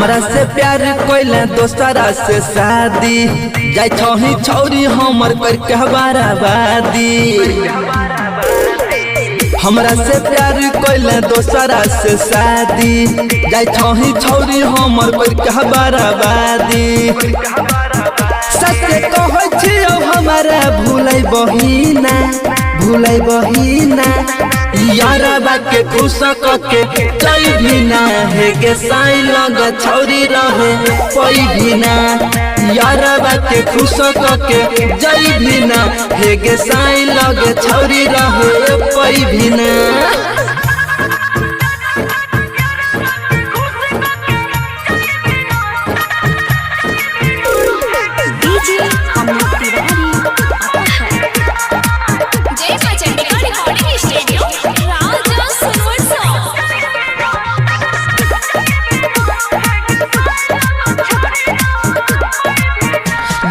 हमरा से प्यार कोइला दोसरा से शादी जाय छही छौरी हमर करके बराबादी। हमरा से प्यार कोइला दोसरा से शादी जाय छही छौरी हमर करके बराबादी। सच कहै छियौ हमरा भूलै बहिना भूलै बहिना यारबा के खुश के जई भी ना हे गे साई लग छौरी रहे कोई भी ना। यारबा के खुश के जई भी ना हे गे साई लग छौरी रहे कोई भी ना।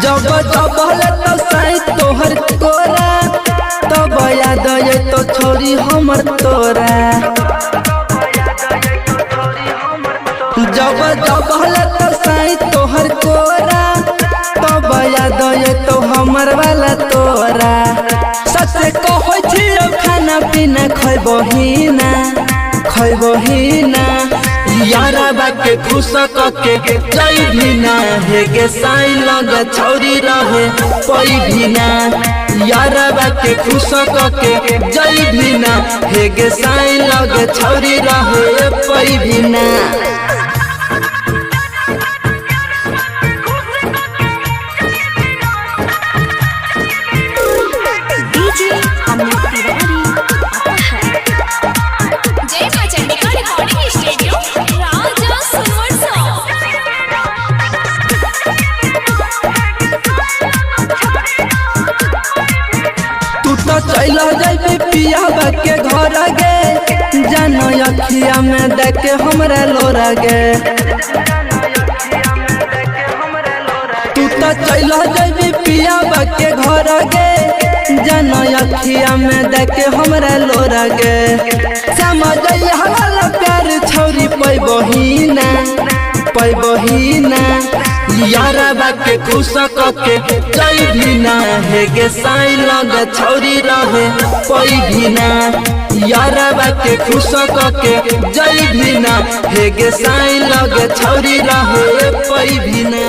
जब जबल तो साई तोहर कोरा तब याद आए तो छोरी हमर तोरा। जब जबल तो साई तोहर कोरा तब याद आए तो हमर वाला तोरा। सच कहै छियौ खाना पीना खैबहिना खैबहिना यारबा के खुश के जई भी ना हे गे साई लग छौरी रहे कोई भी ना। यारबा के खुश के जई भी ना हे गे साई लग छौरी रहे कोई भी ना। चला जाबे पियाबा के घर गे जानो अखिया में देख हमरा लोरा गे। तू तो चला जाबे पियाबा के घर गे जानो अखिया में देख हमरा लोरा गे। समझ वाला प्यार छौरी पैबहिना पैबहिना यारबा के खुश के जई भी ना हे गे साई लग छौरी रहे कोई भी ना। यारबा के खुश के जई भी ना हे गे साई लग छौरी रहे कोई भी ना।